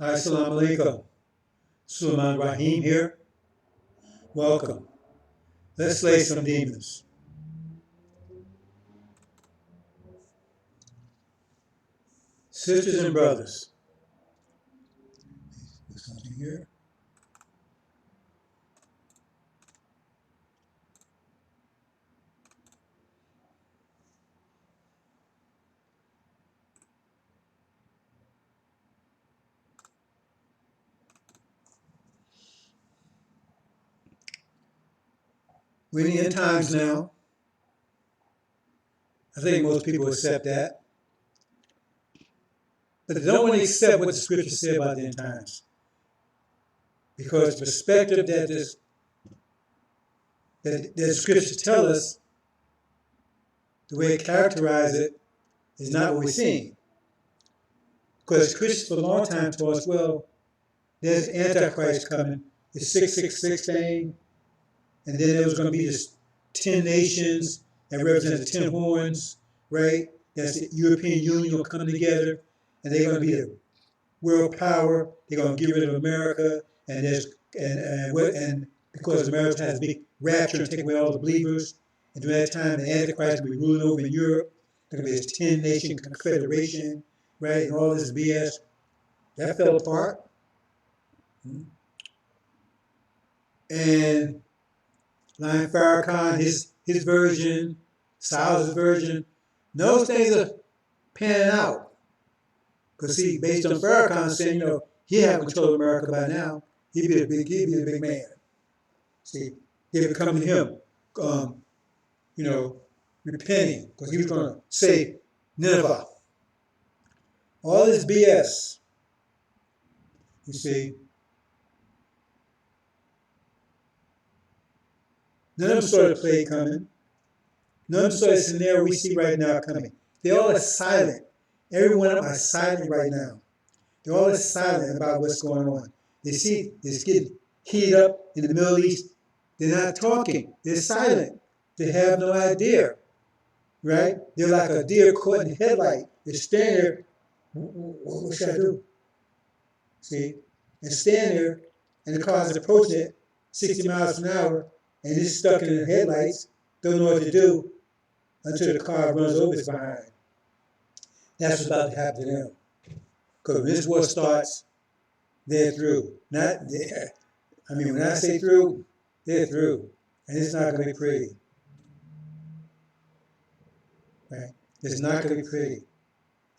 Assalamu alaikum. Sulaiman Rahim here. Welcome. Let's slay some demons. Sisters and brothers. There's something here. We're in the end times now. I think most people accept that. But they don't want to accept what the scriptures say about the end times. Because the perspective that the scriptures tell us, the way it characterizes it, is not what we're seeing. Because Christians for a long time told us, well, there's Antichrist coming, the 666 thing, and then there was going to be this 10 nations that represent the 10 horns, right? That's the European Union will come together, and they're going to be a world power. They're going to get rid of America, and because America has a big rapture and take away all the believers, and during that time the Antichrist will be ruling over in Europe. There's going to be this 10-nation confederation, right? And all this BS. That fell apart. And Lion Farrakhan, his version, Sal's version, those things are panning out. Because see, based on Farrakhan saying, he had control of America by now, he'd be a big man. See, they would come to him, repenting, because he was going to save Nineveh. All this BS, you see. None of them saw the plague coming. None of them saw the scenario we see right now coming. They all are silent. Every one of them are silent right now. They're all silent about what's going on. They see this getting heated up in the Middle East. They're not talking. They're silent. They have no idea, right? They're like a deer caught in the headlight. They're standing there. What should I do? See? And stand there, and the car's approaching it 60 miles an hour, and it's stuck in the headlights, don't know what to do until the car runs over its behind. That's what's about to happen to them. Because when this war starts, they're through. Not there. I mean, when I say through, they're through. And it's not going to be pretty. Right? It's not going to be pretty.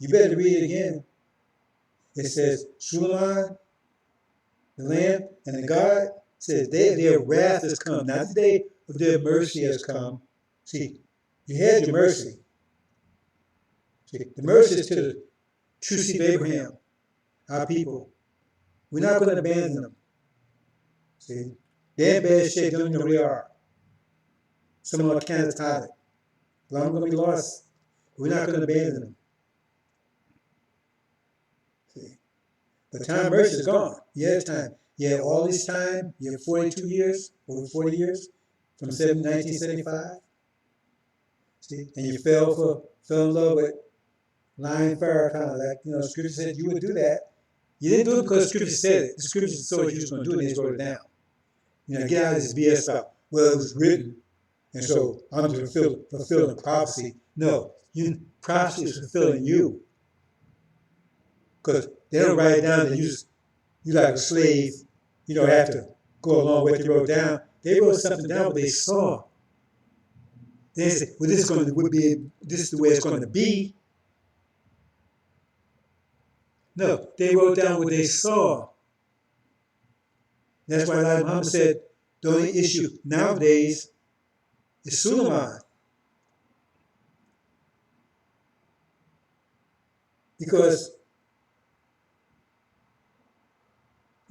You better read it again. It says, Suleiman, the Lamb, and the God, says their wrath has come. Not the day of their mercy has come. See, you had your mercy. See, the mercy is to the true seed of Abraham, our people. We're not going to abandon them. See, they're in bad shape, they don't even know who they are. Some of them are catatonic. A lot of them are going to be lost. We're not going to abandon them. See, but time of mercy is gone. You had time. You had all this time. You had 42 years, over 40 years, from 1975. See, and you fell in love with Lion Farrakhan. Like, Scripture said you would do that. You didn't do it because Scripture said it. The Scripture told you was going to do it, and they just wrote it down. Get out of this BS about, well, it was written, and so I'm just fulfilling prophecy. No, prophecy is fulfilling you. Because they don't write it down, you like a slave, have to go along with what they wrote down. They wrote something down what they saw. They said, well, this is the way it's going to be. No, they wrote down what they saw. That's why Elijah Muhammad said, the only issue nowadays is Suleiman. Because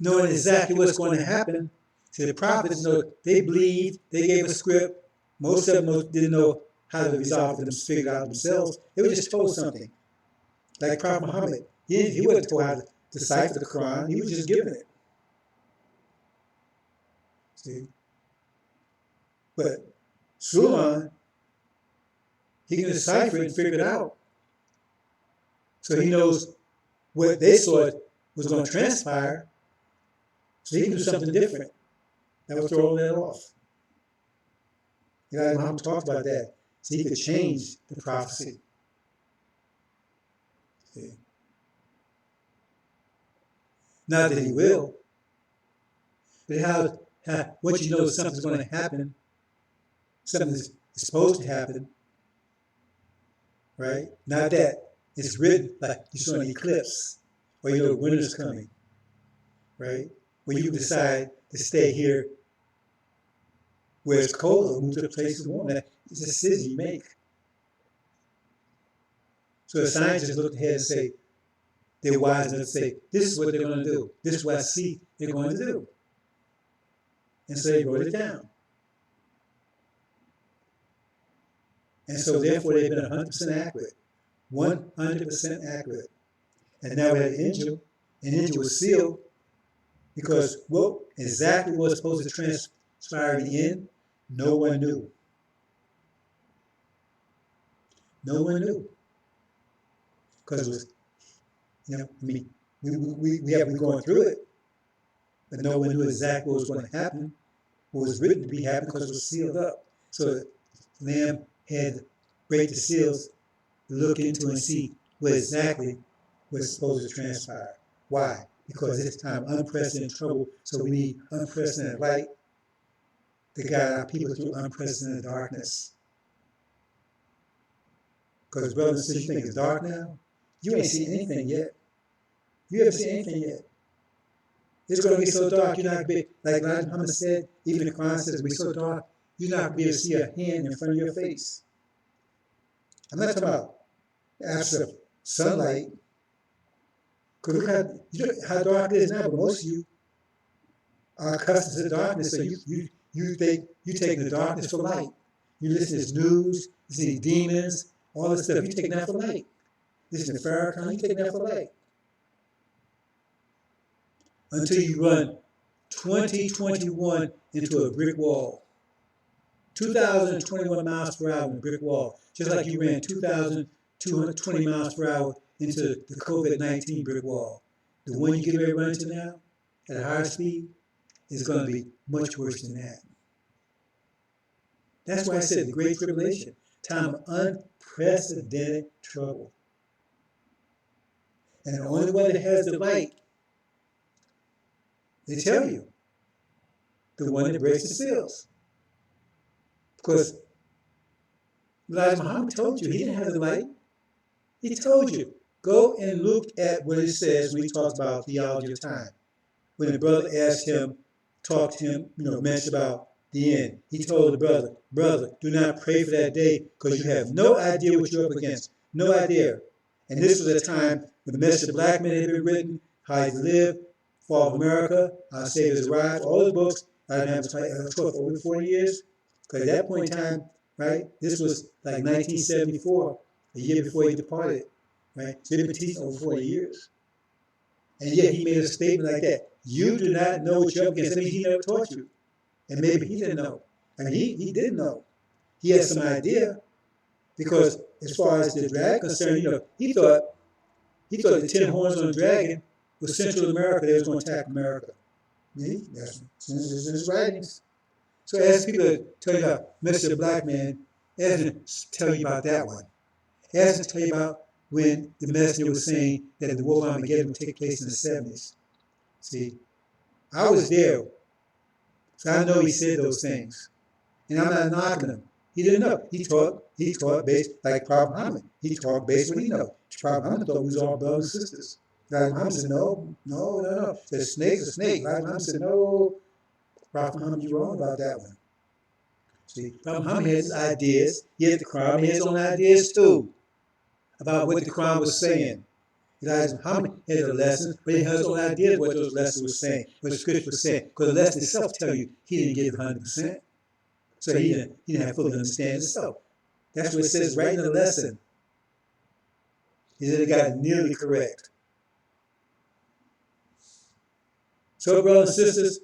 knowing exactly what's going to happen, see, the prophets, they believed, they gave a script. Most of them didn't know how to resolve it, figure it out themselves. They were just told something. Like Prophet Muhammad, he wasn't told how to decipher the Quran, he was just given it. See? But Suleiman, he can decipher it and figure it out. So he knows what they saw was going to transpire, so he could do something different. That would throw all that off. Muhammad talked about that. So he could change the prophecy. See? Not that he will, but what you know something's going to happen, something is supposed to happen, right? Not that it's written like you saw an eclipse, or you know winter's coming, right? When you decide to stay here where it's cold or move to a place that's warm, it's a decision you make. So the scientists look ahead and say, they're wise enough to say, this is what they're going to do. This is what I see they're going to do. And so they wrote it down. And so therefore they've been 100% accurate. 100% accurate. And now we have Angel, and Angel was sealed because what exactly was supposed to transpire in the end, no one knew. No one knew. Because it was, we're going through it, but no one knew exactly what was going to happen, what was written to be happening because it was sealed up. So the Lamb had to break the seals, look into and see what exactly was supposed to transpire. Why? Because it's time unprecedented trouble, so we need unprecedented light to guide our people through unprecedented darkness. Because brothers and sisters, you think it's dark now? You ain't seen anything yet. You haven't seen anything yet. It's going to get so dark, you're not going to be, like Muhammad said, even the Quran says, it'll be so dark, you're not going to be able to see a hand in front of your face. I'm not talking about absence of sunlight. Because look how dark it is now, but most of you are accustomed to darkness, so you take the darkness for light. You listen to this news, you see demons, all this stuff, you take that for light. Listen to Farrakhan, you take that for light. Until you run 2021 into a brick wall. 2,021 miles per hour in a brick wall. Just like you ran 2,220 miles per hour into the COVID-19 brick wall. The one you get ready to run into now, at a higher speed, is going to be much worse than that. That's why I said the Great Tribulation, time of unprecedented trouble. And the only one that has the light, they tell you, the one that breaks the seals. Because Elijah Muhammad told you, he didn't have the light. He told you, go and look at what it says when he talks about theology of time. When the brother asked him, talked to him, mentioned about the end. He told the brother, do not pray for that day because you have no idea what you're up against. No idea. And this was a time when the message of black men had been written, how he lived, Fall of America, Our Savior's Arrived, all the books. I've been for over 40 years. Because at that point in time, right, this was like 1974, a year before he departed, right? So he'd been teaching over 40 years. And yet he made a statement like that. You do not know what you're up against. I mean, he never taught you. And maybe he didn't know. I mean, he didn't know. He had some idea. Because as far as the dragon concerned, he thought the 10 horns on the dragon was Central America. They was going to attack America. That's in his writings. So as people tell you about Mr. Black Man, ask them to tell you about that one. Ask them to tell you about when the messenger was saying that the war of Armageddon would take place in the 70s. See, I was there, so I know he said those things. And I'm not knocking him. He didn't know. He taught based like Prophet Muhammad. He taught based on what he know. Prophet Muhammad thought we was all brothers and sisters. Muhammad said, no. The snake's a snake. Muhammad said, no. Prophet Muhammad, you're wrong about that one. See, Prophet Muhammad had his ideas. He had the Quran. He had his own ideas too about what the Quran was saying. Elijah Muhammad had the lessons, but he had his own ideas what those lessons were saying, what the scripture was saying. Because the lesson itself tell you he didn't get it 100%. So he didn't have fully understand himself. That's what it says right in the lesson. He said it got nearly correct. So, brothers and sisters,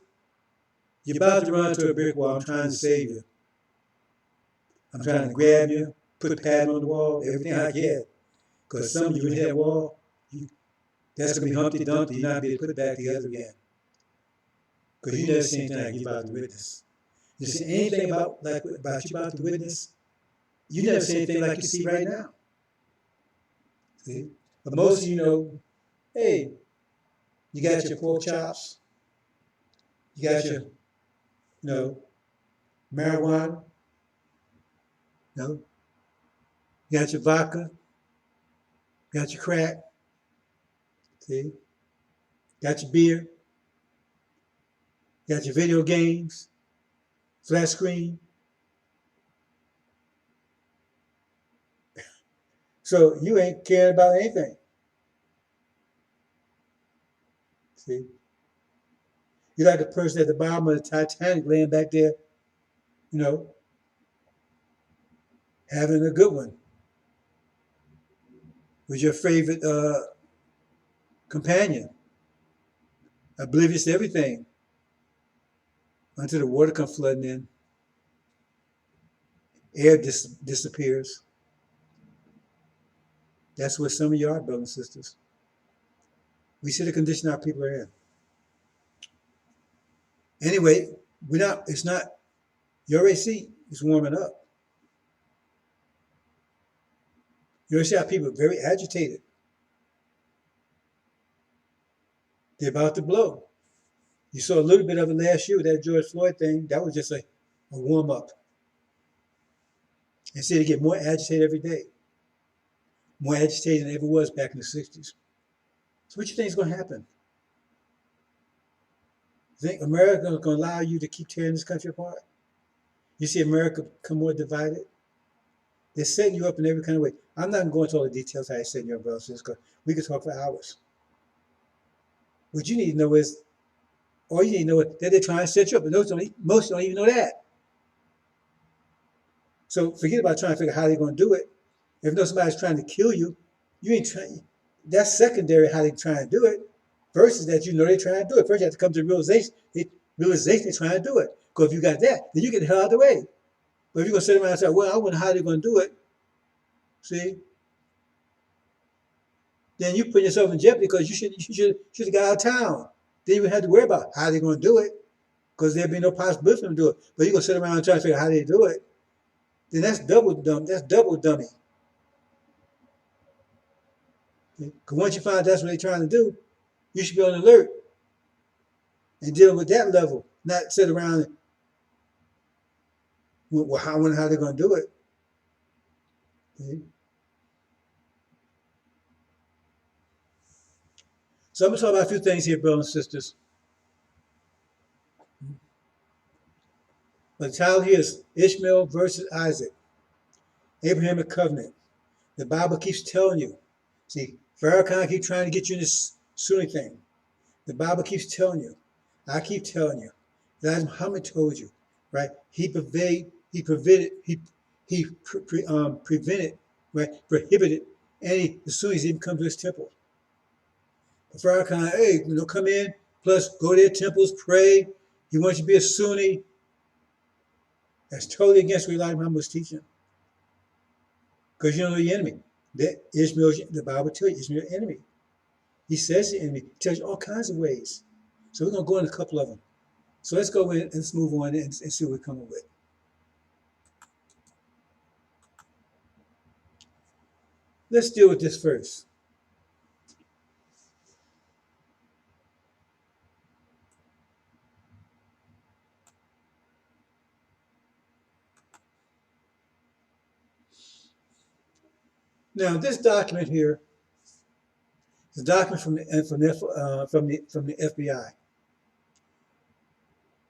you're about to run into a brick wall. I'm trying to save you. I'm trying to grab you, put padding on the wall, everything I can. Because some of you in that wall, That's going to be Humpty Dumpty. You're not be able to put it back together again. Because you never see anything like you about the witness. You see anything about you about the witness? You never see anything like you see right now. See? But most of you know, hey, you got your pork chops, you got your, marijuana, you got your vodka, you got your crack, see, got your beer, you got your video games, flat screen. So you ain't caring about anything. See? You're like a person at the bottom of the Titanic laying back there, having a good one with your favorite companion, oblivious to everything until the water comes flooding in, air disappears. That's where some of you are, brothers and sisters. We see the condition our people are in. Anyway, it's not, your AC is warming up. You see how people are very agitated. They're about to blow. You saw a little bit of it last year with that George Floyd thing. That was just a warm up. And see, they get more agitated every day. More agitated than it ever was back in the 60s. So what do you think is going to happen? You think America is going to allow you to keep tearing this country apart? You see America become more divided? They're setting you up in every kind of way. I'm not going to go into all the details how they're setting you up, brothers, because we could talk for hours. What you need to know is, all you need to know is that they're trying to set you up, but most don't even know that. So forget about trying to figure out how they're going to do it. If you know somebody's trying to kill you, you ain't trying. That's secondary how they're trying to do it, versus that they're trying to do it. First, you have to come to the realization they're trying to do it. Because if you got that, then you get the hell out of the way. But if you're going to sit around and say, well, I wonder how they're going to do it, see, then you put yourself in jeopardy because you should have got out of town. Then you would have to worry about how they're going to do it because there'd be no possibility for them to do it. But you're going to sit around and try to figure out how they do it, then that's double dumb. That's double dummy. Because once you find out that's what they're trying to do, you should be on alert and dealing with that level, not sit around and, well, I wonder how they're going to do it. See? So I'm going to talk about a few things here, brothers and sisters. But the title here is Ishmael versus Isaac, Abrahamic covenant. The Bible keeps telling you. See, Farrakhan keeps trying to get you in this Sunni thing. The Bible keeps telling you. I keep telling you. That Muhammad told you, right? He prohibited, right? Prohibited the Sunnis even come to his temple. But Farrakhan, hey, come in, plus go to their temples, pray. He wants you to be a Sunni. That's totally against what Elijah Muhammad was teaching. Because you don't know the enemy. The Bible tells you Ishmael's your enemy. He says the enemy. He tells you all kinds of ways. So we're going to go into a couple of them. So let's go in and let's move on and see what we're coming with. Let's deal with this first. Now, this document here is a document from the FBI.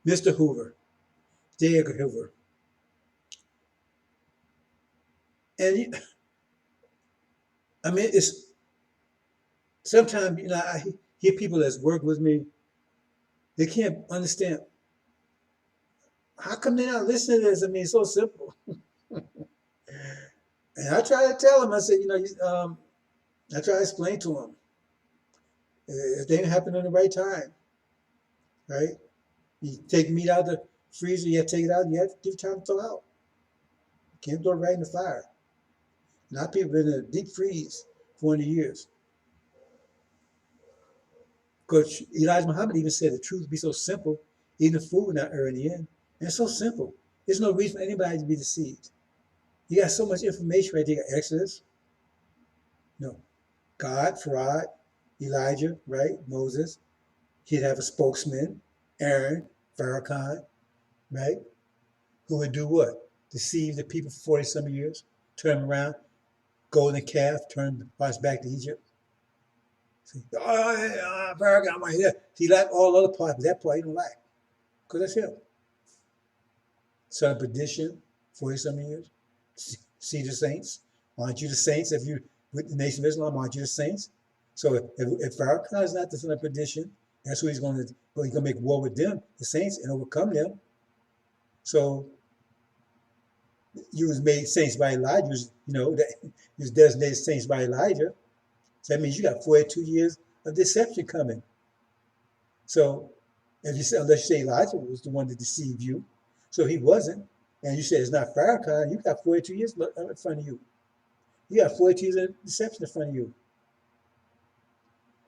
Mr. Hoover, J. Edgar Hoover. And it's sometimes, I hear people that's worked with me, they can't understand. How come they're not listening to this? It's so simple. And I try to tell them, I said, I try to explain to them. If they didn't happen in the right time, right? You take meat out of the freezer, you have to take it out, you have to give it time to thaw out. You can't throw it right in the fire. A lot of people have been in a deep freeze for 400 years. Because Elijah Muhammad even said the truth would be so simple, even the food would not err in the end. And it's so simple. There's no reason for anybody to be deceived. You got so much information right there. You got Exodus, no, God, Farad, Elijah, right? Moses. He'd have a spokesman, Aaron, Farrakhan, right? Who would do what? Deceive the people for 40 some years, turn them around, golden calf, turn the hearts back to Egypt. See, Farrakhan, I'm right here. He liked all other parts, but that part he don't like. Because that's him. Son of perdition, 40 some years. See the saints. Aren't you the saints? If you with the Nation of Islam, aren't you the saints? So if Farrakhan is not the son of perdition, that's who he's going to. Well, he's going to make war with them, the saints, and overcome them. So you was made saints by Elijah. That you was designated saints by Elijah. So that means you got 42 years of deception coming. So if you say, unless you say Elijah was the one that deceived you, so he wasn't, and you said it's not Farrakhan, you got 42 years in front of you. You got 42 years of deception in front of you.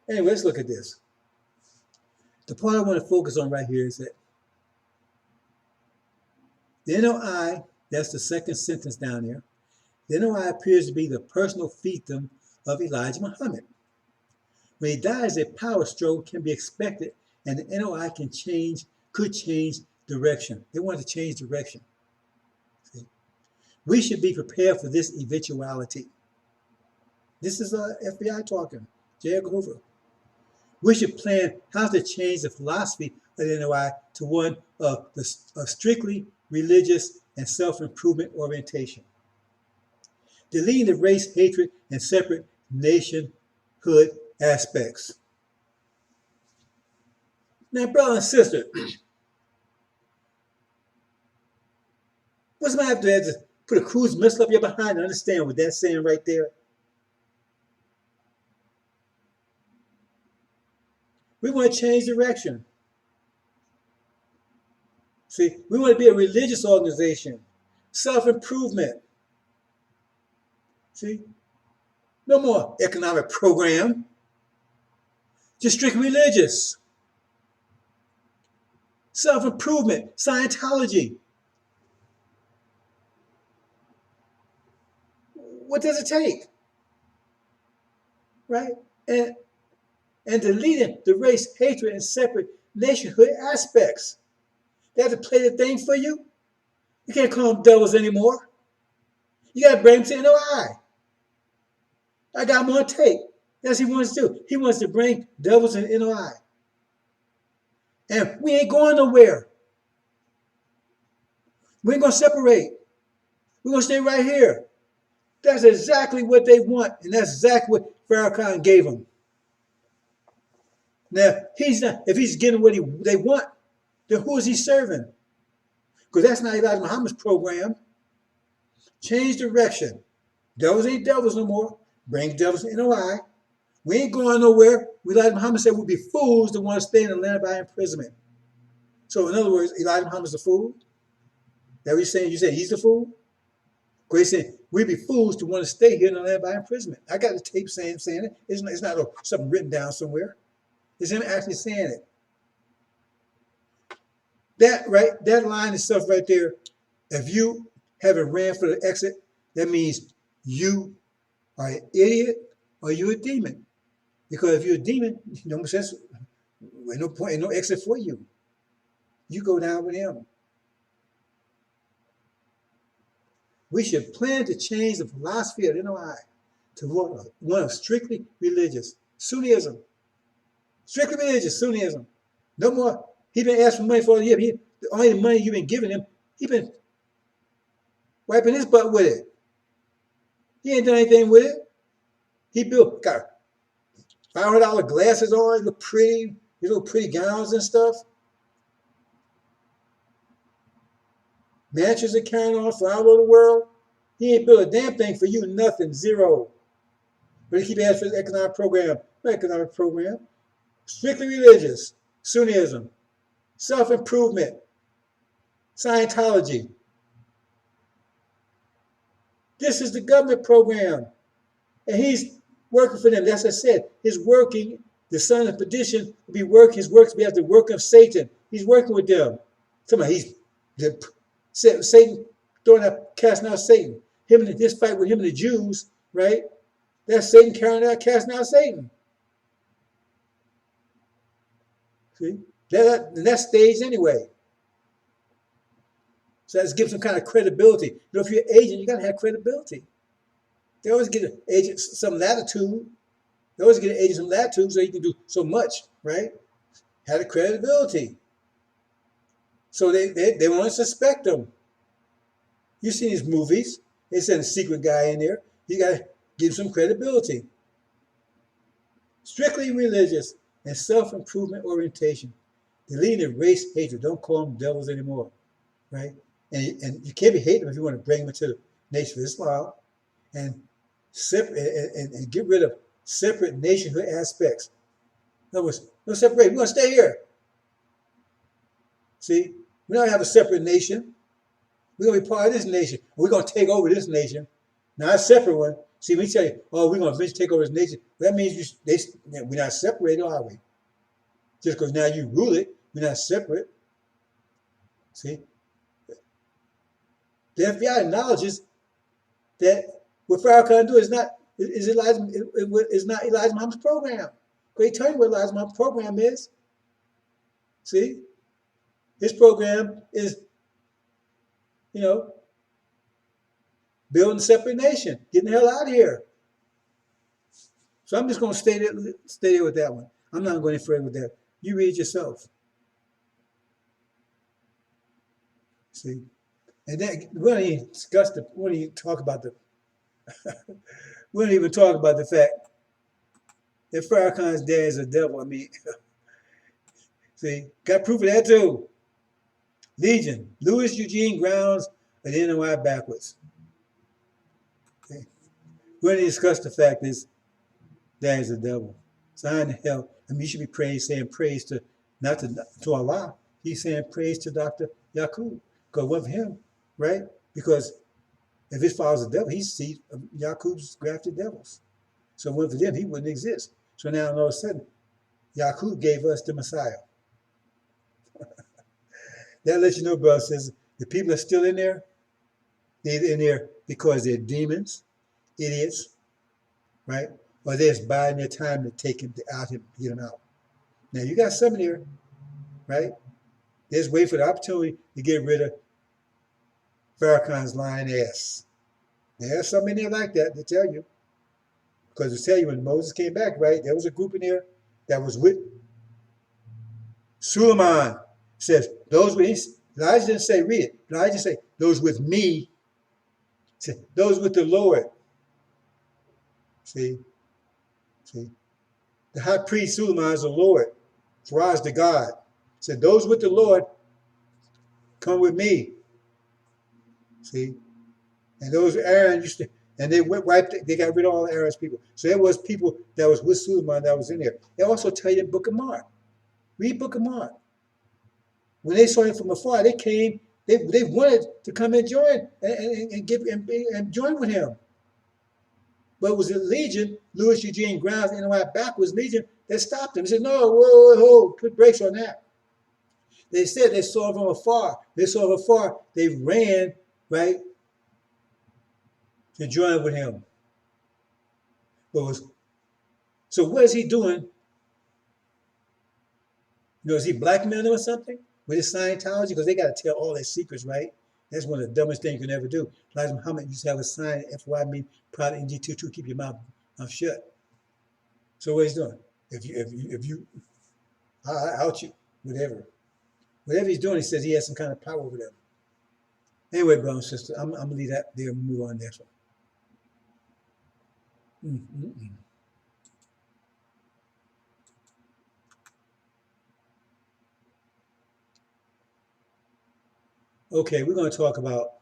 Anyway, let's look at this. The part I want to focus on right here is that the NOI, that's the second sentence down there, the NOI appears to be the personal fiefdom of Elijah Muhammad. When he dies, a power struggle can be expected, and the NOI could change direction. They want to change direction. See? We should be prepared for this eventuality. This is FBI talking, J. Edgar Hoover. We should plan how to change the philosophy of the NOI to one of strictly religious and self-improvement orientation, deleting the race, hatred, and separate nationhood aspects. Now, brother and sister, what's my have to put a cruise missile up your behind and understand what that's saying right there? We want to change direction. See, we want to be a religious organization, self-improvement. See, no more economic program, just strictly religious. Self-improvement, Scientology. What does it take? Right? And deleting the race, hatred, and separate nationhood aspects. They have to play the thing for you. You can't call them devils anymore. You got to bring them to NOI. I got him on tape. That's what he wants to do. He wants to bring devils in NOI. And we ain't going nowhere. We ain't going to separate. We're going to stay right here. That's exactly what they want. And that's exactly what Farrakhan gave them. Now, if he's getting what they want, then who is he serving? Because that's not Elijah Muhammad's program. Change direction. Devils ain't devils no more. Bring devils to NOI. We ain't going nowhere. Elijah Muhammad said we'd be fools to want to stay in the land by imprisonment. So in other words, Elijah Muhammad's a fool? That what you're saying? You say he's the fool? Because he's saying we'd be fools to want to stay here in the land by imprisonment. I got the tape saying it. It's not something written down somewhere. It's him actually saying it. That line itself right there, if you haven't ran for the exit, that means you are an idiot or you're a demon. Because if you're a demon, no sense, no point, no exit for you. You go down with him. We should plan to change the philosophy of NOI to one of strictly religious Sunnism. Strictly religious Sunnism. No more. He been asking for money for a year. The only money you've been giving him, he been wiping his butt with it. He ain't done anything with it. He got $500 glasses on, look pretty, his little pretty gowns and stuff. Mansions are carrying on for all over the world. He ain't built a damn thing for you, nothing, zero. But he keep asking for the economic program. No economic program. Strictly religious, Sunnism, self-improvement, Scientology. This is the government program. And he's working for them. That's what I said. He's working The son of perdition will be his works be after the work of Satan. He's working with them. Somebody, Satan casting out Satan. Him in this fight with him and the Jews, right? That's Satan casting out Satan. See? That's staged anyway. So that's give some kind of credibility. You know, if you're an agent, you gotta have credibility. They always get an agent some latitude. They always get an agent some latitude so you can do so much, right? Have the credibility. So they want to suspect them. You see these movies, they send a secret guy in there. You gotta give some credibility. Strictly religious and self-improvement orientation. Deleting the race hatred. Don't call them devils anymore, right? And you can't be hating them if you want to bring them to the nation of Islam and get rid of separate nationhood aspects. In other words, no separate. We're going to stay here. See, we don't have a separate nation. We're going to be part of this nation. We're going to take over this nation. Not a separate one. See, we tell you, oh, we're going to eventually take over this nation. That means we're not separated, are we? Just because now you rule it, we're not separate. See? The FBI acknowledges that what Farrakhan do is not Elijah Muhammad's program. They tell you what Elijah Muhammad's program is. See? His program is, building a separate nation, getting the hell out of here. So I'm just going to stay there with that one. I'm not going any further with that. You read it yourself. See? And then we don't even discuss we don't even talk about we don't even talk about the fact that Farrakhan's dad is a devil. I mean, see, got proof of that too. Legion, Louis Eugene Grounds of the NOI backwards. Okay. We don't even discuss the fact that dad is a devil. Sign to hell. I mean, you should be saying praise to, not to Allah. He's saying praise to Dr. Yaqub. Because of him, right? Because if his father's a devil, he's seed of Yaqub's grafted devils. So if it for them, he wouldn't exist. So now all of a sudden, Yaqub gave us the Messiah. That lets you know, brother, says the people are still in there. They're in there because they're demons, idiots, right? Or they're just biding their time to take him out, to get him out. Now you got some in there, right? They just wait for the opportunity to get rid of Farrakhan's lying ass. There's some in there like that, they tell you. Because they tell you when Moses came back, right, there was a group in there that was with Suleiman. Says, those with, Elijah didn't say, read it. Elijah said, those with me. Said, those with the Lord. See? The high priest Suleiman is the Lord. Faraz the God. Said, those with the Lord, come with me. See? And those Aaron used to, and they they got rid of all Aaron's people. So there was people that was with Suleiman that was in there. They also tell you in Book of Mark. Read Book of Mark. When they saw him from afar, they came, they wanted to come and join and join with him. But it was a legion, Louis Eugene Grounds, NOI backwards legion, that stopped him. They said, no, whoa, put brakes on that. They said they saw him from afar. They saw him afar. They ran, right, to join with him. So what is he doing? Is he blackmailing them or something with his Scientology? Because they got to tell all their secrets, right? That's one of the dumbest things you can ever do. Elijah Muhammad used to have a sign, FY mean Private NG22, keep your mouth shut. So what he's doing? If you I'll out you, whatever. Whatever he's doing, he says he has some kind of power over them. Anyway, brother and sister, I'm gonna leave that there and move on to the next one. Okay, we're going to talk about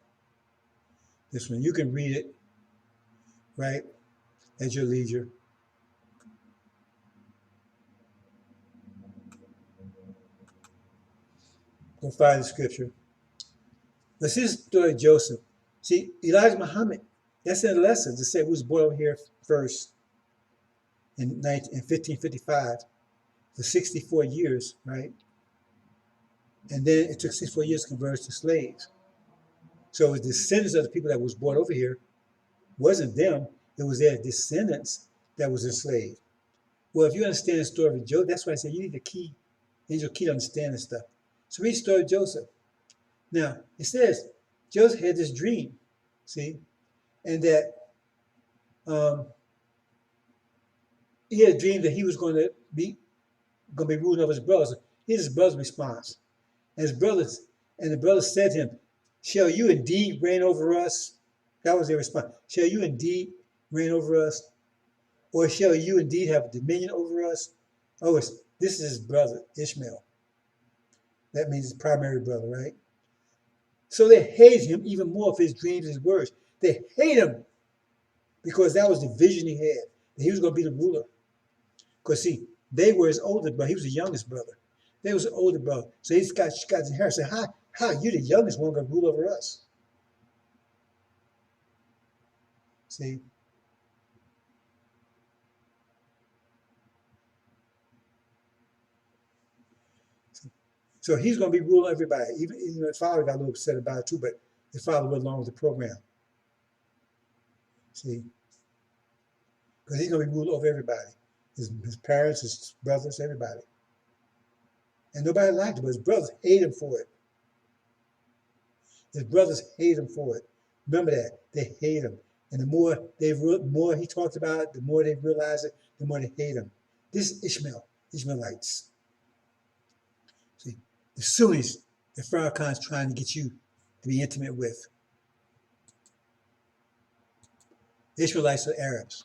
this one. You can read it, right, at your leisure. Go find the scripture. This is the story of Joseph. See, Elijah Muhammad, that's in the lesson to say who was born over here first in 1555. for 64 years, right? And then it took 64 years to convert us to slaves. So it was descendants of the people that was brought over here. Wasn't them, it was their descendants that was enslaved. Well, if you understand the story of Joseph, that's why I said you need the key, angel key to understand this stuff. So read the story of Joseph. Now, it says Joseph had this dream, see, and that he had a dream that he was going to be ruling over his brothers. Here's his brother's response. And the brothers said to him, "Shall you indeed reign over us?" That was their response. "Shall you indeed reign over us? Or shall you indeed have dominion over us?" Oh, this is his brother, Ishmael. That means his primary brother, right? So they hate him even more for his dreams and his words. They hate him because that was the vision he had, that he was going to be the ruler. Because, see, they were his older brother. He was the youngest brother. They was the older brother. So he's got his inheritance. How you the youngest one going to rule over us? See? So he's going to be ruling everybody. Even the father got a little upset about it too, but the father went along with the program. See? Because he's going to be ruling over everybody. His parents, his brothers, everybody. And nobody liked him, but his brothers hate him for it. His brothers hate him for it. Remember that. They hate him. And the more he talked about it, the more they realize it, the more they hate him. This is Ishmaelites. See, the Sunnis that Farrakhan's trying to get you to be intimate with. The Ishmaelites are Arabs.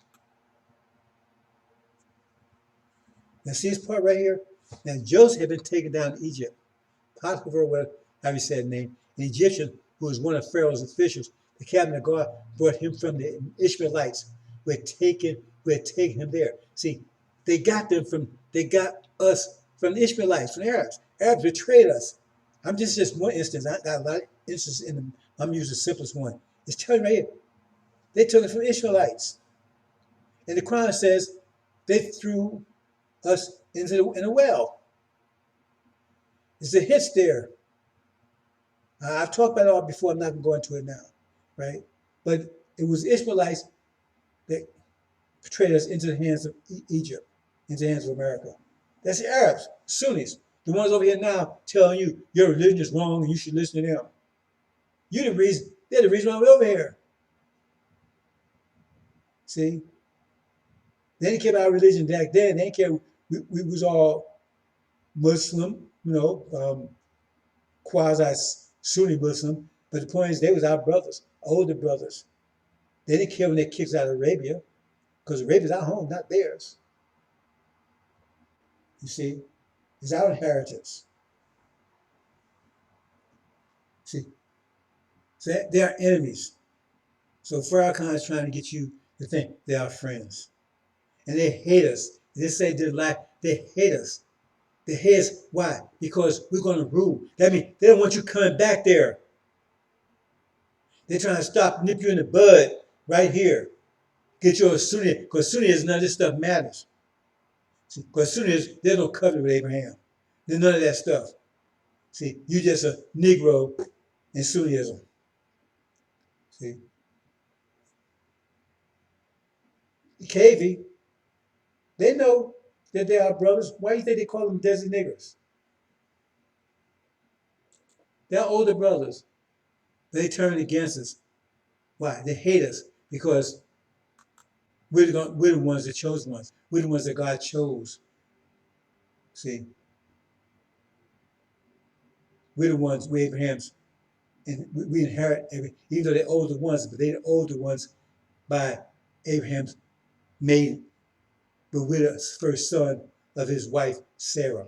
Now see this part right here? Now Joseph had been taken down to Egypt. Potiphar, however you say his name, an Egyptian who was one of Pharaoh's officials, the captain of guard brought him from the Ishmaelites who had taken him there. See, they got us from the Ishmaelites, from the Arabs. Arabs betrayed us. I'm just one instance. I got a lot of instances in them. I'm using the simplest one. It's telling right here. They took us from the Ishmaelites. And the Quran says they threw us in a well. There's a hitch there. I've talked about it all before. I'm not going to go into it now, right? But it was Ishmaelites that betrayed us into the hands of Egypt, into the hands of America. That's the Arabs, Sunnis, the ones over here now telling you your religion is wrong and you should listen to them. They're the reason why we're over here. See? They didn't care about our religion back then. They didn't care. We was all Muslim, quasi-Sunni Muslim. But the point is, they was our brothers, older brothers. They didn't care when they kicked us out of Arabia, because Arabia's our home, not theirs. You see, it's our inheritance. See, so they are enemies. So Farrakhan is trying to get you to think they are friends, and they hate us. They say they lie. They hate us. They hate us. Why? Because we're going to rule. That means they don't want you coming back there. They're trying to nip you in the bud right here. Get you a Sunni, because Sunni is none of this stuff matters. Because Sunni is, there's no covenant with Abraham. There's none of that stuff. See, you're just a Negro in Sunniism. See? The KV, they know that they are brothers. Why do you think they call them desert niggers? They're older brothers. They turn against us. Why? They hate us because we're the ones, the chosen ones. We're the ones that God chose. See? We're the ones, we're Abraham's, and we inherit even though they're older ones, but they're the older ones by Abraham's maiden. But we're the first son of his wife, Sarah.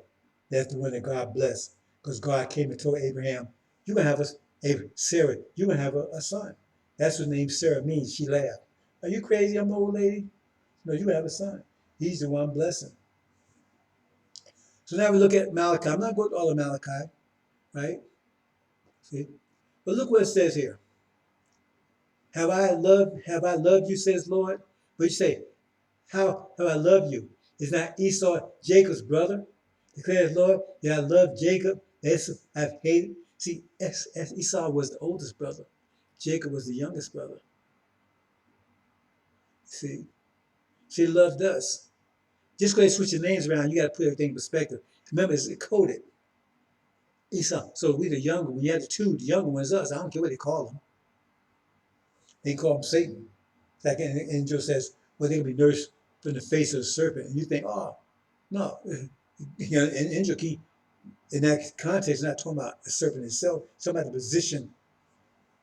That's the one that God blessed. Because God came and told Abraham, you're going to have Sarah, you're going to have a son. That's what the name Sarah means. She laughed. Are you crazy? I'm an old lady. No, you have a son. He's the one blessing. So now we look at Malachi. I'm not going to all of Malachi, right? See? But look what it says here. Have I loved you, says Lord? But you say, how have I loved you? Is not Esau Jacob's brother? Declares Lord, that I love Jacob, I've hated. See, Esau was the oldest brother. Jacob was the youngest brother. See, she loved us. Just because they switch the names around, you got to put everything in perspective. Remember, it's coded. Esau. So we the younger. When you had the younger ones us. I don't care what they call them. They call him Satan. Like an angel says, well, they can be nursed from the face of the serpent. And you think, oh, no. You know, an angel key, in that context, not talking about the serpent itself, it's talking about the position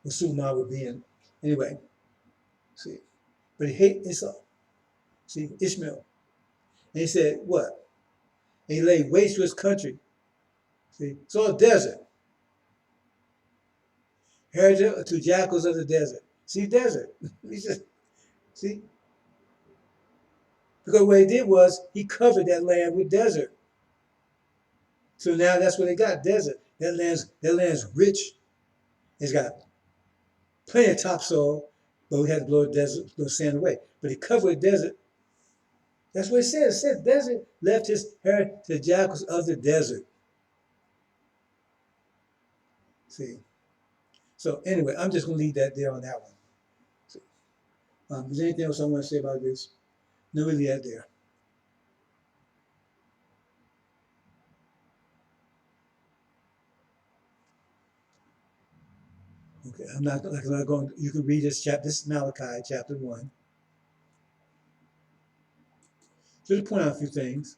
where Sulma would be in. Anyway, see. But he hated Esau. See, Ishmael. And he said, what? And he laid waste to his country. See, it's all desert. Heritage to jackals of the desert. See, desert. He just, see? Because what he did was he covered that land with desert. So now that's what they got, desert. That land's rich. It's got plenty of topsoil, but we had to blow the desert, blow sand away. But he covered the desert. That's what it says. It says desert left his heritage to the jackals of the desert. See? So anyway, I'm just going to leave that there on that one. So, is there anything else I want to say about this? No, we'll leave that there. Okay, I'm not going. You can read this chapter. This is Malachi chapter 1. Just to point out a few things.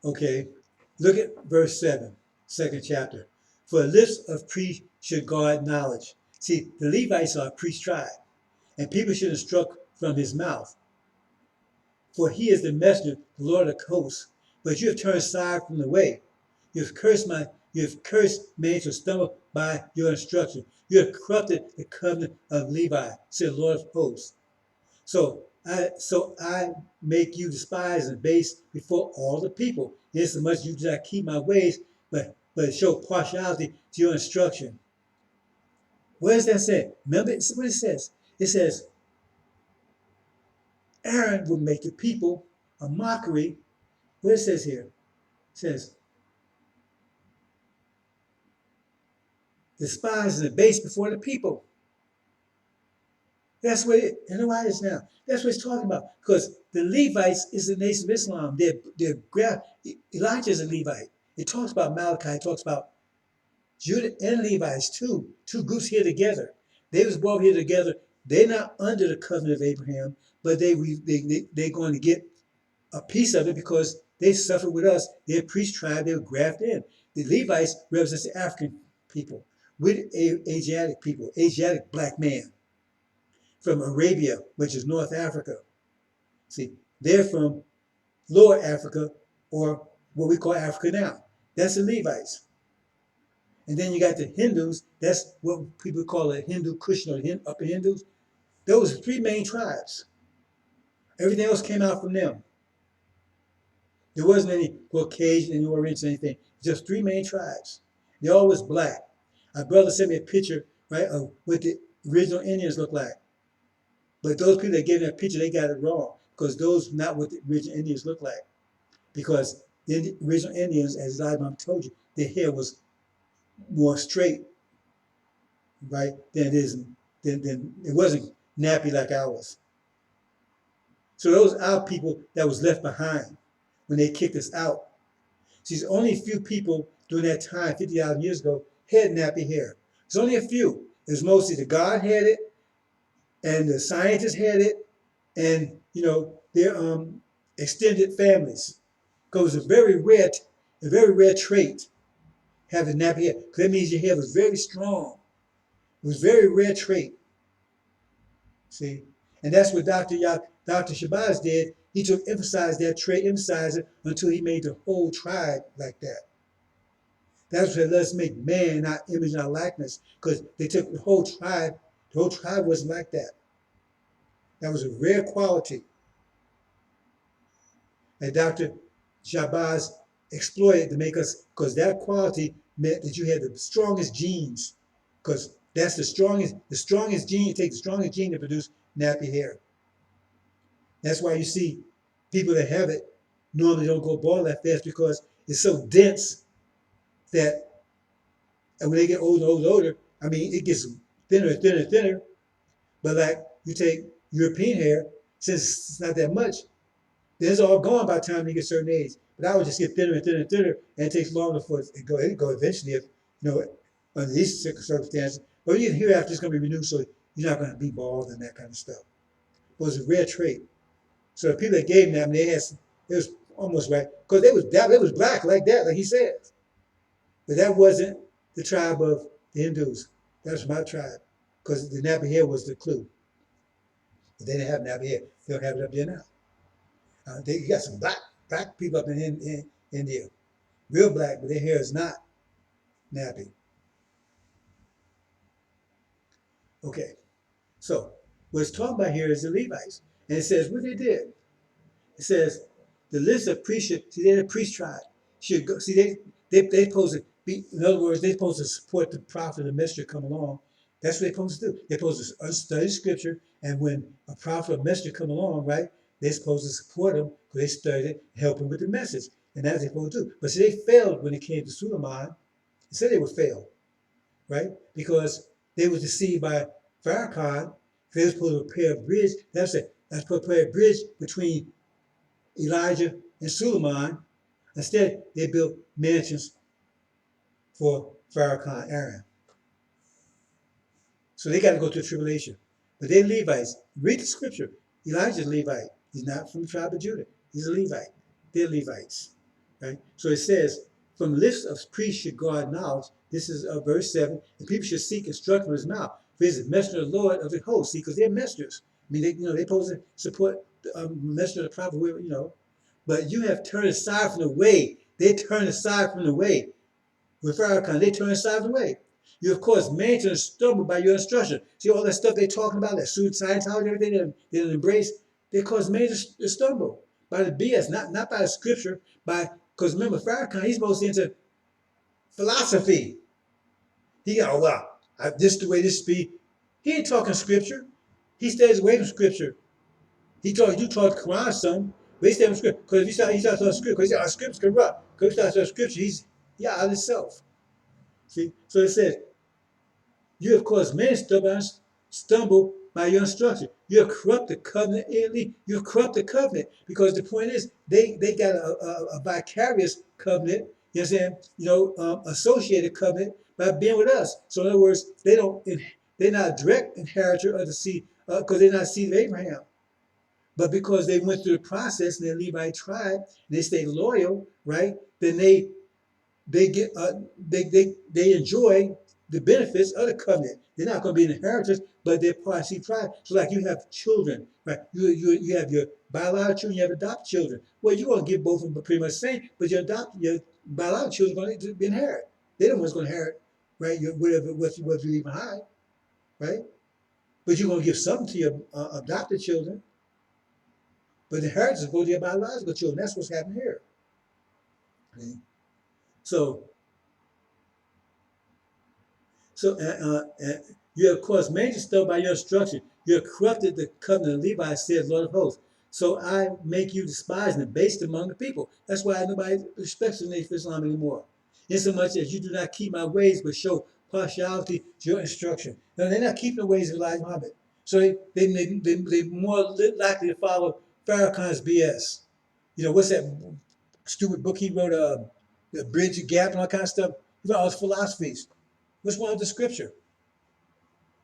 Okay, look at verse 7, second chapter. For the lips of priests should guard knowledge. See, the Levites are a priest tribe, and people should instruct from his mouth. For he is the messenger, the Lord of hosts. But you have turned aside from the way. You have cursed men to stumble by your instruction. You have corrupted the covenant of Levi, said the Lord of hosts. So I make you despised and base before all the people, insomuch you do not keep my ways, but show partiality to your instruction. What does that say? Remember what it says? It says, Aaron would make the people a mockery. What it says here? It says, despised and abased before the people. That's what it, you know why it is now. That's what it's talking about. Because the Levites is the nation of Islam. Elijah is a Levite. It talks about Malachi, it talks about Judah and Levites too. Two groups here together. They was brought here together. They're not under the covenant of Abraham, but they're going to get a piece of it because they suffered with us. They're a priest tribe. They were grafted in. The Levites represents the African people with Asiatic people, Asiatic black man from Arabia, which is North Africa. See, they're from Lower Africa, or what we call Africa now. That's the Levites. And then you got the Hindus. That's what people call the Hindu Kush or the Upper Hindus. Those are three main tribes. Everything else came out from them. There wasn't any Caucasian, any Oriental, anything. Just three main tribes. They all was black. My brother sent me a picture, right, of what the original Indians look like. But those people that gave that picture, they got it wrong because those are not what the original Indians look like. Because the original Indians, as Imam told you, their hair was more straight, right, than it is, than it wasn't nappy like ours. So those are our people that was left behind when they kicked us out. See, there's only a few people during that time, 50,000 years ago, had nappy hair. There's only a few. It was mostly the God had it, and the scientists had it, and their extended families. Because it's a very rare trait, having nappy hair. Because that means your hair was very strong. It was a very rare trait. See? And that's what Dr. Shabazz did. He emphasized that trait, emphasized it until he made the whole tribe like that. That's what let's make man our image and our likeness. Because they took the whole tribe wasn't like that. That was a rare quality. And Dr. Jabaz exploited to make us, because that quality meant that you had the strongest genes, because that's the strongest gene, it takes the strongest gene to produce nappy hair. That's why you see people that have it normally don't go bald that fast, because it's so dense that when they get older, I mean, it gets thinner and thinner and thinner. But like you take European hair, since it's not that much, then it's all gone by the time you get a certain age. But I would just get thinner and thinner and thinner, and it takes longer for it to go. It go eventually, if you know, under these circumstances. But even hereafter, it's going to be renewed, so you're not going to be bald and that kind of stuff. But it's a rare trait. So the people that gave them, they had, it was almost right, because they was black like that, like he says. But that wasn't the tribe of the Hindus. That was my tribe, because the nappy hair was the clue. But they didn't have nappy hair. They don't have it up there now. You got some black people up in India, real black, but their hair is not nappy. Okay, so what it's talking about here is the Levites, and it says what they did. It says the list of priests. See, they're the priest tribe. Should go. See, they supposed to be. In other words, they're supposed to support the prophet, the messenger come along. That's what they're supposed to do. They're supposed to study scripture, and when a prophet or messenger come along, right, they're supposed to support him because they studied it, help him with the message, and that's what they're supposed to do. But see, they failed when it came to Suleiman. They said they would fail, right, because they were deceived by Farrakhan. They were supposed to prepare a bridge. That's it. That's supposed to prepare a bridge between Elijah and Suleiman. Instead, they built mansions for Farrakhan Aaron. So they got to go through tribulation. But they're Levites. Read the scripture. Elijah's Levite. He's not from the tribe of Judah. He's a Levite. They're Levites. Right? So it says, from the lips of priests should guard knowledge. This is verse 7. And people should seek instruction from his mouth. For he's the messenger of the Lord of the host. See, because they're messengers. I mean, they're supposed to support the messenger of the prophet, But you have turned aside from the way. They turned aside from the way. With Farrakhan, they turned aside from the way. You, of course, man to stumble by your instruction. See all that stuff they're talking about, that Scientology, everything they didn't embrace, they cause man to stumble by the BS, not by the scripture, because remember, Farrakhan, he's mostly into philosophy. He got, this is the way this be. He ain't talking scripture. He stays away from scripture. You taught the Quran, son, but he stays from scripture. Because if he starts talking scripture, because our scripture's corrupt. Because he starts talking scripture, he's out of himself. See, so it says, you have caused many stumble by your instruction. You have corrupted the covenant. You have corrupted the covenant, because the point is they got a vicarious covenant. You know what I'm saying? Associated covenant by being with us. So in other words, they're not a direct inheritor of the seed, because they're not seed of Abraham. But because they went through the process and they're Levite tribe, and they stay loyal, right? Then they get they enjoy the benefits of the covenant. They're not going to be an inheritance, but they're part of seed tribe. So like you have children, right? You have your biological children, you have adopted children. Well, you're going to give both of them pretty much the same, but your biological children are going to inherit. They're the ones going to inherit, right? What you leave behind, right? But you're going to give something to your adopted children. But the inheritance goes to your biological children. That's what's happening here. Okay? So you have caused major stuff by your instruction. You have corrupted the covenant of Levi, says Lord of hosts. So I make you despised and abased among the people. That's why nobody respects the nation of Islam anymore. Insomuch as you do not keep my ways, but show partiality to your instruction. Now, they're not keeping the ways of Elijah Muhammad. So they're more likely to follow Farrakhan's BS. What's that stupid book he wrote, The Bridge of Gap and all kind of stuff? He wrote all his philosophies. What's wrong with the scripture?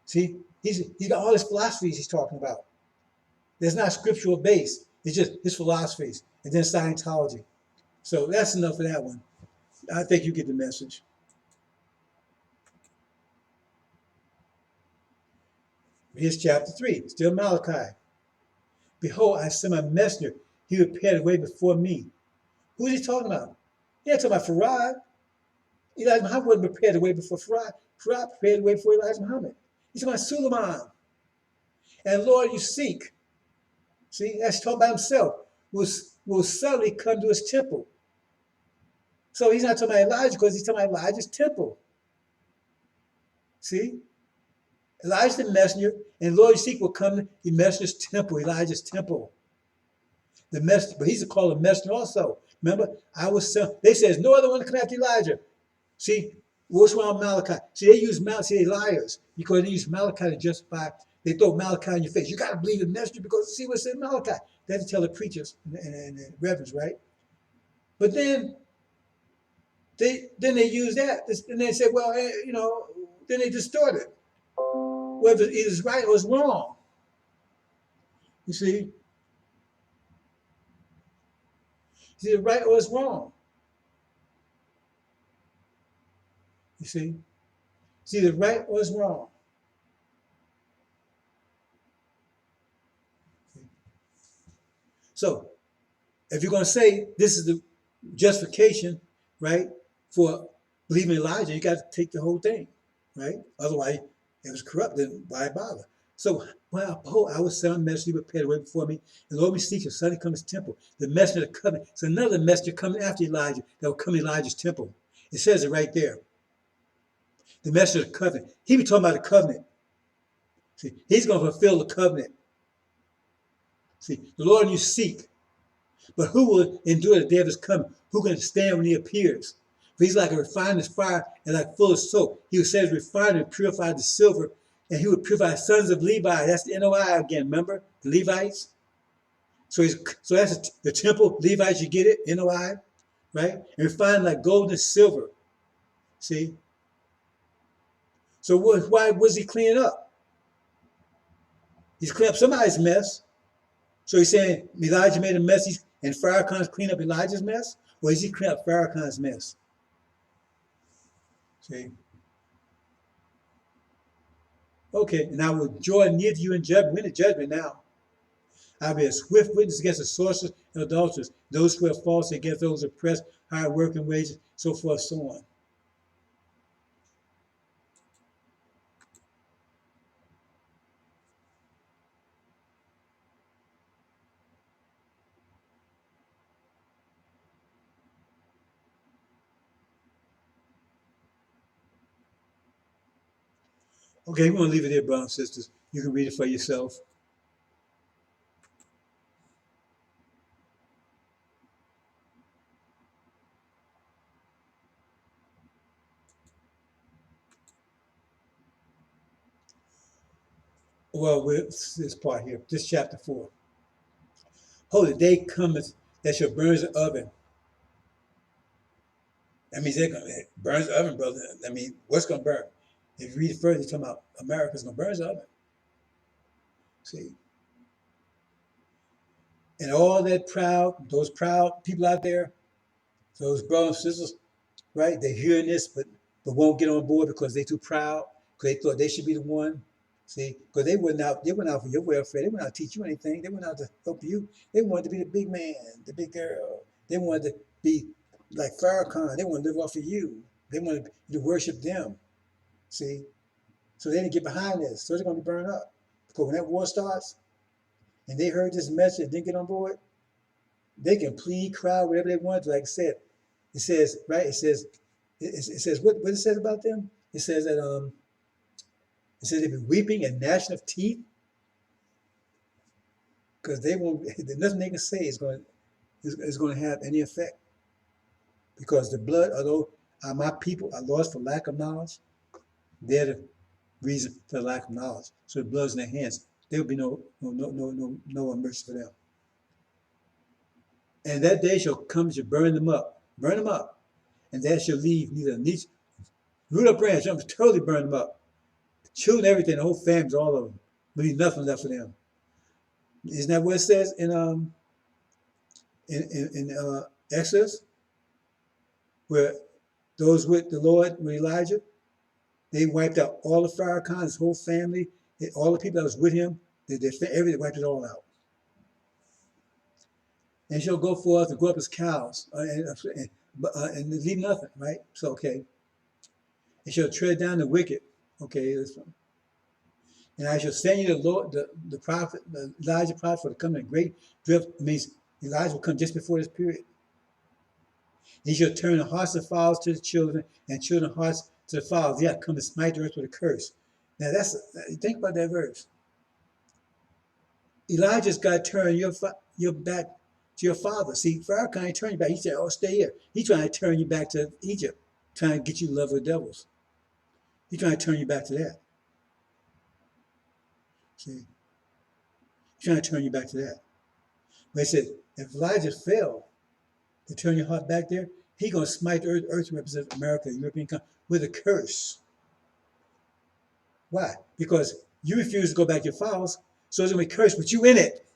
See, he's got all his philosophies he's talking about. There's not scriptural base. It's just his philosophies, and then Scientology. So that's enough of that one. I think you get the message. Here's chapter 3, still Malachi. Behold, I send my messenger. He will prepare the way before me. Who is he talking about? He ain't talking about Farad. Elijah Muhammad wasn't prepared the way before Farad. Farad prepared the way before Elijah Muhammad. He's talking about Suleiman. And Lord, you seek. See, that's talking about himself. Was will suddenly come to his temple. So he's not talking about Elijah because he's talking about Elijah's temple. See? Elijah's the messenger, and Lord Ezekiel will come to the messenger's temple, Elijah's temple. The messenger, but he's called a messenger also. Remember, they said there's no other one to come after Elijah. See, what's wrong with Malachi? See, they use Malachi, see, they liars, because they use Malachi to justify, they throw Malachi in your face. You got to believe the messenger because see what's in Malachi. They have to tell the preachers and the reverends, right? But then they use that, and they say, well, then they distort it. Whether it is right or it's wrong. You see? It's either right or it's wrong. You see? It's either right or it's wrong. So, if you're going to say this is the justification, right, for believing Elijah, you got to take the whole thing, right? Otherwise, it was corrupt. Then why bother? So, well, behold, I will send a messenger prepared way before me, and Lord, we seek your son to come to his temple. The messenger of the covenant. It's another messenger coming after Elijah that will come to Elijah's temple. It says it right there. The messenger of the covenant. He be talking about the covenant. See, he's going to fulfill the covenant. See, the Lord you seek. But who will endure the day of his coming? Who can stand when he appears? For he's like a refiner's fire and like full of soap. He who says refine and purify the silver, and he would purify the sons of Levi. That's the NOI again, remember? The Levites. So that's the temple, Levites, you get it? NOI, right? And refine like gold and silver. See? So why was he cleaning up? He's cleaning up somebody's mess. So he's saying Elijah made a mess and Farrakhan's clean up Elijah's mess? Or is he cleaning up Farrakhan's mess? See? Okay, and I will draw near to you in judgment. We're in the judgment now. I'll be a swift witness against the sorcerers and adulterers, those who are false against those oppressed, hard working wages, so forth, so on. Okay, we're going to leave it there, brothers and sisters. You can read it for yourself. Well, this part here, this chapter 4. Oh, the day cometh that shall burn the oven. That means they're going to burn the oven, brother. I mean, what's going to burn? If you read it further, you're talking about America's going to burn the oven. See? And all that those proud people out there, those brothers and sisters, right? They're hearing this, but won't get on board because they're too proud, because they thought they should be the one. See, because they went out for your welfare. They went out to teach you anything. They went out to help you. They wanted to be the big man, the big girl. They wanted to be like Farrakhan. They wanted to live off of you. They wanted to worship them. See, so they didn't get behind this. So they're going to be burned up. Because when that war starts, and they heard this message and didn't get on board, they can plead, cry, whatever they want. Like I said, it says, right? It says what it says about them. It says that it says they've been weeping and gnashing of teeth because they won't. Nothing they can say is going to have any effect because the blood, although my people are lost for lack of knowledge, they're the reason for the lack of knowledge. So the blood's in their hands. There will be no mercy for them. And that day shall come to burn them up, and that shall leave neither niche, root or branch. I'm totally burn them up. Children, everything, the whole families, all of them. There'll be nothing left for them. Isn't that what it says in Exodus, where those with the Lord, with Elijah, they wiped out all the Farrakhan, his whole family, all the people that was with him. Everything wiped it all out. And she'll go forth and grow up as cows and leave nothing, right? So, okay. And she'll tread down the wicked. Okay, this one. And I shall send you the Lord, the prophet, the Elijah prophet for the coming of great drift. It means Elijah will come just before this period. He shall turn the hearts of fathers to the children, and children's hearts to the fathers. Yeah, come to smite the earth with a curse. Now think about that verse. Elijah's got to turn your back to your father. See, Pharaoh can't turn you back. He said, "Oh, stay here." He's trying to turn you back to Egypt, trying to get you to love with devils. He's trying to turn you back to that. See, he's trying to turn you back to that. But he said, if Elijah failed to turn your heart back there, he's going to smite the earth represents America, European country, with a curse. Why? Because you refuse to go back to your fathers, so it's going to be cursed with you in it.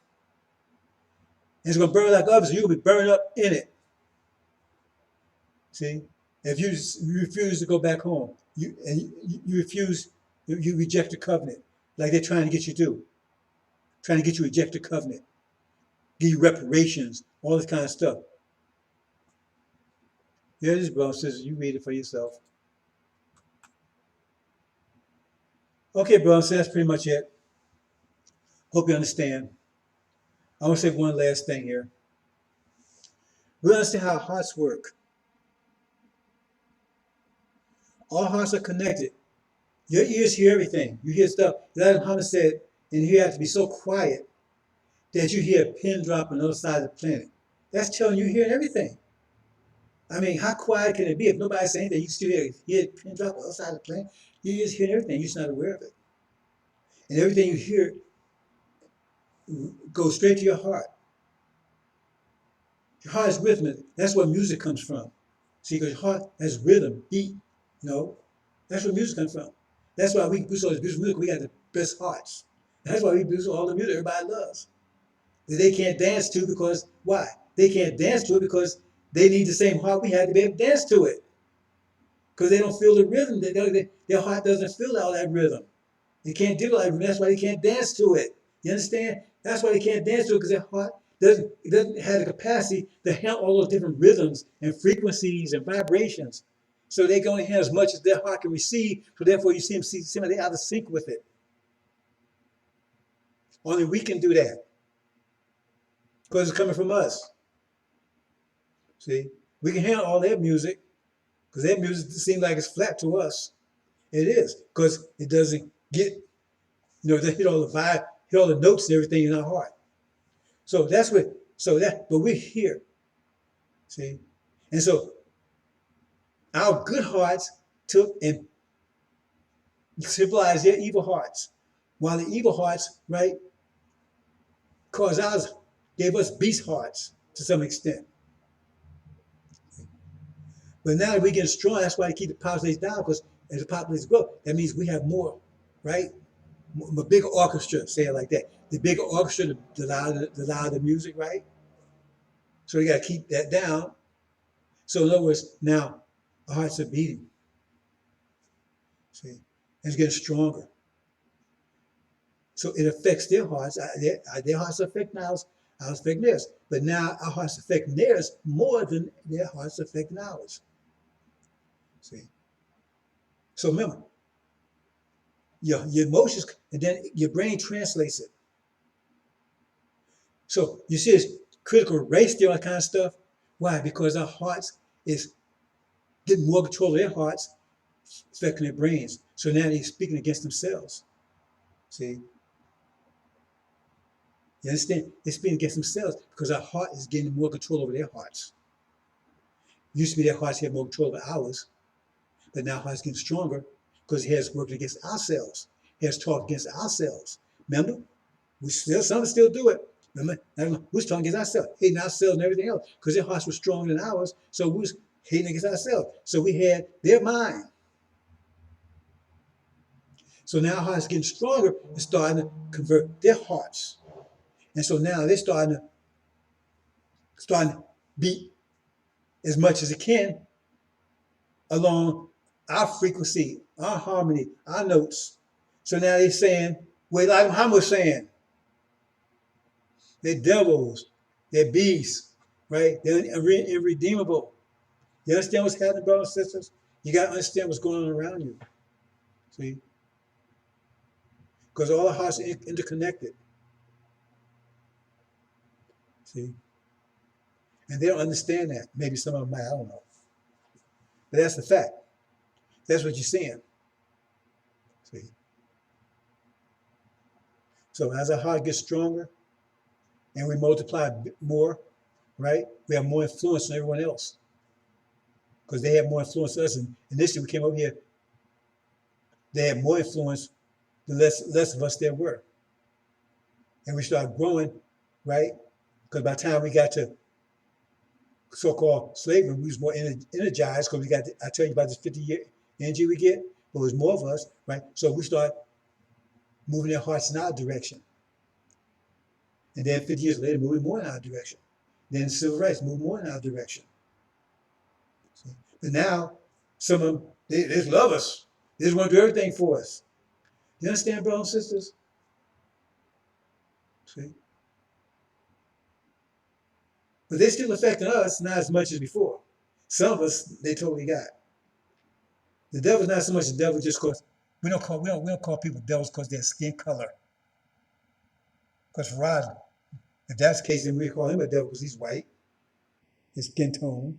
And it's going to burn like others, so you're going to be burned up in it. See? If you refuse to go back home, you reject the covenant, like they're trying to get you to do. Trying to get you to reject the covenant, give you reparations, all this kind of stuff. Yeah, this bro says you read it for yourself. Okay, bro, so that's pretty much it. Hope you understand. I want to say one last thing here. We understand how hearts work. All hearts are connected. Your ears hear everything. You hear stuff. Elijah Muhammad said, and you have to be so quiet that you hear a pin drop on the other side of the planet. That's telling you hear everything. I mean, how quiet can it be if nobody's saying anything? You still hear a pin drop on the other side of the planet. You just hear everything. You're just not aware of it. And everything you hear goes straight to your heart. Your heart is rhythmic. That's where music comes from. See, because your heart has rhythm, beat, that's where music comes from. That's why we produce all this beautiful music. We got the best hearts. That's why we produce all the music everybody loves. That they can't dance to because, why? They can't dance to it because they need the same heart we had to be able to dance to it. Because they don't feel the rhythm. Their heart doesn't feel all that rhythm. They can't do it. That's why they can't dance to it. You understand? That's why they can't dance to it, because their heart doesn't have the capacity to handle all those different rhythms and frequencies and vibrations. So they can only handle as much as their heart can receive. So therefore, you see them they out of sync with it. Only we can do that because it's coming from us. See, we can handle all their music because their music seems like it's flat to us. It is because it doesn't get, they hit all the vibe, hit all the notes and everything in our heart. So that's what. But we're here. See, and so our good hearts took and civilized their evil hearts, while the evil hearts, right, gave us beast hearts to some extent. But now that we're getting strong, that's why they keep the population down, because as the population grows, that means we have more, right? A bigger orchestra, say it like that. The bigger orchestra, the louder the music, right? So we got to keep that down. So in other words, now our hearts are beating. See, and it's getting stronger. So it affects their hearts. Their hearts affect ours. Ours affect theirs. But now our hearts affect theirs more than their hearts affect ours. See. So remember, your emotions, and then your brain translates it. So you see this critical race theory, all that kind of stuff. Why? Because our hearts is getting more control of their hearts, affecting their brains. So now they're speaking against themselves. See? You understand? They're speaking against themselves because our heart is getting more control over their hearts. Used to be their hearts had more control over ours, but now our hearts getting stronger because it has worked against ourselves. It has talked against ourselves. Remember? Some still do it. Remember? We was talking against ourselves, hating ourselves and everything else, because their hearts were stronger than ours, so we was hating against ourselves. So we had their mind. So now our hearts getting stronger and starting to convert their hearts. And so now they're starting to beat as much as it can along our frequency, our harmony, our notes. So now they're saying, like Muhammad was saying, they're devils, they're beasts, right? They're irredeemable. You understand what's happening, brothers and sisters? You got to understand what's going on around you. See? Because all our hearts are interconnected. See? And they don't understand that. Maybe some of them might, I don't know. But that's the fact. That's what you're seeing. See? So as our heart gets stronger and we multiply more, right? We have more influence on everyone else because they have more influence on us. And initially, we came over here, they had more influence, the less of us there were. And we started growing, right? Because by the time we got to so-called slavery, we was more energized because we got, I tell you about this 50-year energy we get, but it was more of us, right? So we start moving their hearts in our direction. And then 50 years later, moving more in our direction. Then civil rights moved more in our direction. See? But now, some of them, they just love us. They just want to do everything for us. You understand, brothers and sisters? See? But they're still affecting us, not as much as before. Some of us, they totally got. The devil's not so much the devil just because we don't call people devils because their skin color. Because for us, if that's the case, then we call him a devil because he's white, his skin tone.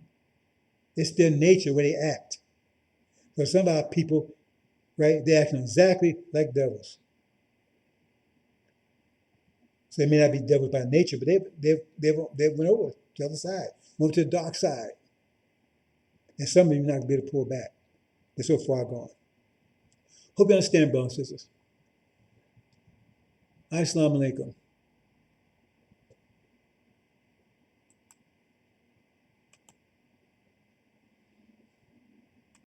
It's their nature where they act. So some of our people, right, they act exactly like devils. So they may not be devils by nature, but they went over to the other side, went to the dark side. And some of them you're not going to be able to pull back. They're so far gone. Hope you understand, brothers and sisters. Assalamu alaikum.